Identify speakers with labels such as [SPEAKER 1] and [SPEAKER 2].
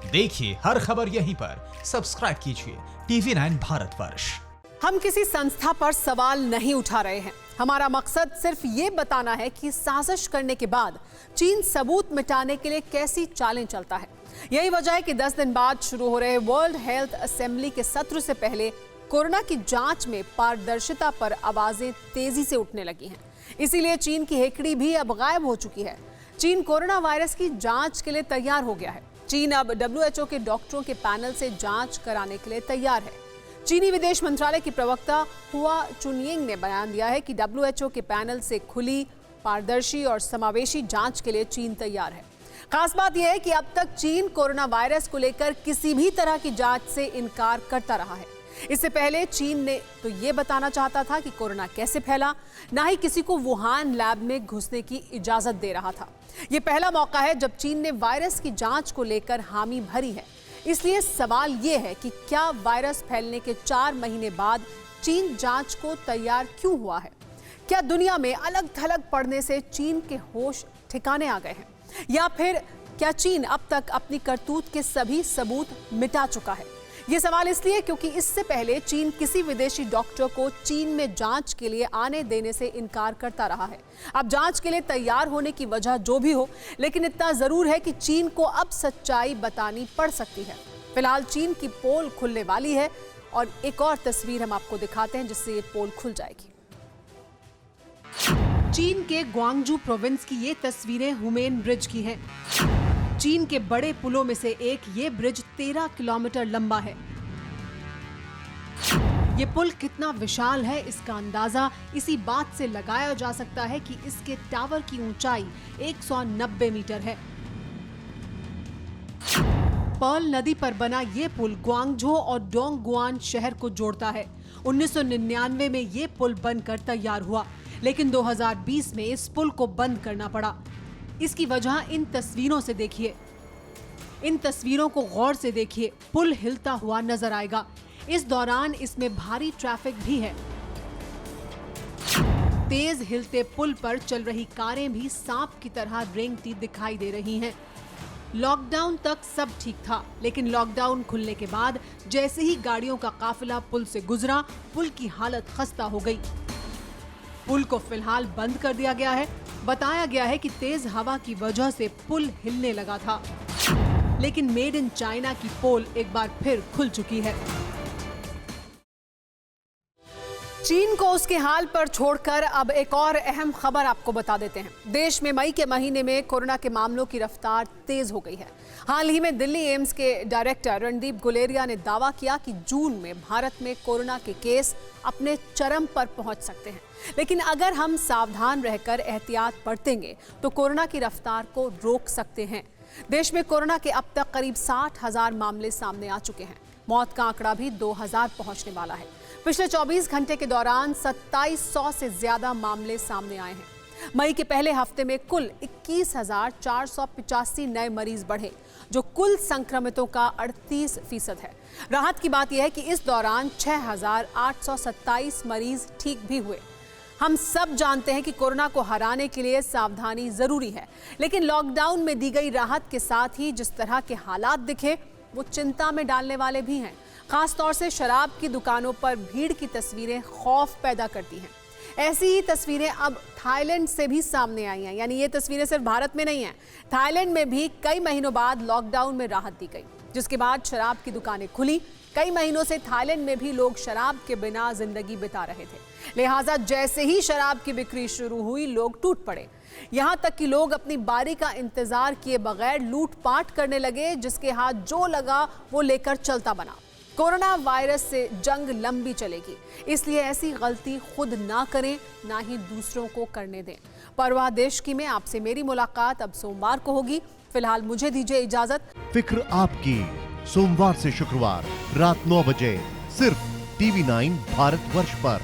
[SPEAKER 1] देखिए हर खबर यहीं पर। सब्सक्राइब कीजिए TV9 भारतवर्ष।
[SPEAKER 2] हम किसी संस्था पर सवाल नहीं उठा रहे हैं। हमारा मकसद सिर्फ ये बताना है कि साजिश करने के बाद चीन सबूत मिटाने के लिए कैसी चालें चलता है। यही वजह है कि 10 दिन बाद शुरू हो रहे वर्ल्ड हेल्थ असेंबली के सत्र से पहले कोरोना की जांच में पारदर्शिता पर आवाजें तेजी से उठने लगी हैं। इसीलिए चीन की हेकड़ी भी अब गायब हो चुकी है। चीन कोरोना वायरस की जांच के लिए तैयार हो गया है। चीन अब WHO के डॉक्टरों के पैनल से जांच कराने के लिए तैयार है। चीनी विदेश मंत्रालय की प्रवक्ता हुआ चुनयिंग ने बयान दिया है कि WHO के पैनल से खुली, पारदर्शी और समावेशी जांच के लिए चीन तैयार है। खास बात यह है कि अब तक चीन कोरोना वायरस को लेकर किसी भी तरह की जांच से इनकार करता रहा है। इससे पहले चीन ने तो ये बताना चाहता था कि कोरोना कैसे फैला, ना ही किसी को वुहान लैब में घुसने की इजाजत दे रहा था। ये पहला मौका है जब चीन ने वायरस की जांच को लेकर हामी भरी है। इसलिए सवाल ये है कि क्या वायरस फैलने के 4 महीने बाद चीन जांच को तैयार क्यों हुआ है? क्या दुनिया में अलग थलग पड़ने से चीन के होश ठिकाने आ गए हैं, या फिर क्या चीन अब तक अपनी करतूत के सभी सबूत मिटा चुका है? ये सवाल इसलिए क्योंकि इससे पहले चीन किसी विदेशी डॉक्टर को चीन में जांच के लिए आने देने से इनकार करता रहा है। अब जांच के लिए तैयार होने की वजह जो भी हो, लेकिन इतना जरूर है कि चीन को अब सच्चाई बतानी पड़ सकती है। फिलहाल चीन की पोल खुलने वाली है और एक और तस्वीर हम आपको दिखाते हैं जिससे ये पोल खुल जाएगी। चीन के ग्वांगजू प्रोविंस की ये तस्वीरें हुमेन ब्रिज की हैं। चीन के बड़े पुलों में से एक ये ब्रिज 13 किलोमीटर लंबा है। ये पुल कितना विशाल है इसका अंदाजा इसी बात से लगाया जा सकता है कि इसके टावर की ऊंचाई 190 मीटर है। पर्ल नदी पर बना ये पुल ग्वांगझो और डोंगगुआन शहर को जोड़ता है। 1999 में ये पुल बनकर तैयार हुआ, लेकिन 2020 में इस पुल को बंद करना पड़ा। इसकी वजह इन तस्वीरों से देखिए। इन तस्वीरों को गौर से देखिए। पुल हिलता हुआ नजर आएगा। इस दौरान इसमें भारी ट्रैफिक भी है। तेज हिलते पुल पर चल रही कारें भी सांप की तरह रेंगती दिखाई दे रही हैं। लॉकडाउन तक सब ठीक था, लेकिन लॉकडाउन खुलने के बाद जैसे ही गाड़ियों का काफिला पुल से गुजरा, पुल की हालत खस्ता हो गई। पुल को फिलहाल बंद कर दिया गया है। बताया गया है कि तेज हवा की वजह से पुल हिलने लगा था, लेकिन मेड इन चाइना की पोल एक बार फिर खुल चुकी है। चीन को उसके हाल पर छोड़कर अब एक और अहम खबर आपको बता देते हैं। देश में मई के महीने में कोरोना के मामलों की रफ्तार तेज हो गई है। हाल ही में दिल्ली एम्स के डायरेक्टर रणदीप गुलेरिया ने दावा किया कि जून में भारत में कोरोना के केस अपने चरम पर पहुंच सकते हैं। लेकिन अगर हम सावधान रहकर एहतियात बरतेंगे तो कोरोना की रफ्तार को रोक सकते हैं। देश में कोरोना के अब तक करीब 60,000 मामले सामने आ चुके हैं। मौत का आंकड़ा भी 2000 पहुंचने वाला है। पिछले 24 घंटे के दौरान 2700 से ज्यादा मामले सामने आए हैं। मई के पहले हफ्ते में कुल 21,485 नए मरीज बढ़े, जो कुल संक्रमितों का 38% है। राहत की बात यह है कि इस दौरान 6,827 मरीज ठीक भी हुए। हम सब जानते हैं कि कोरोना को हराने के लिए सावधानी जरूरी है, लेकिन लॉकडाउन में दी गई राहत के साथ ही जिस तरह के हालात दिखे वो चिंता में डालने वाले भी हैं। खास तौर से शराब की दुकानों पर भीड़ की तस्वीरें खौफ पैदा करती हैं। ऐसी ही तस्वीरें अब थाईलैंड से भी सामने आई हैं। यानी ये तस्वीरें सिर्फ भारत में नहीं हैं, थाईलैंड में भी कई महीनों बाद लॉकडाउन में राहत दी गई, जिसके बाद शराब की दुकानें खुली। कई महीनों से थाईलैंड में भी लोग शराब के बिना जिंदगी बिता रहे थे, लिहाजा जैसे ही शराब की बिक्री शुरू हुई लोग टूट पड़े। यहाँ तक कि लोग अपनी बारी का इंतजार किए बगैर लूटपाट करने लगे, जिसके हाथ जो लगा वो लेकर चलता बना। कोरोना वायरस से जंग लंबी चलेगी, इसलिए ऐसी गलती खुद ना करें, ना ही दूसरों को करने दें। परवाह देश की में आपसे मेरी मुलाकात अब सोमवार को होगी। फिलहाल मुझे दीजिए इजाजत।
[SPEAKER 3] फिक्र आपकी, सोमवार से शुक्रवार रात 9 बजे सिर्फ TV9 भारतवर्ष पर।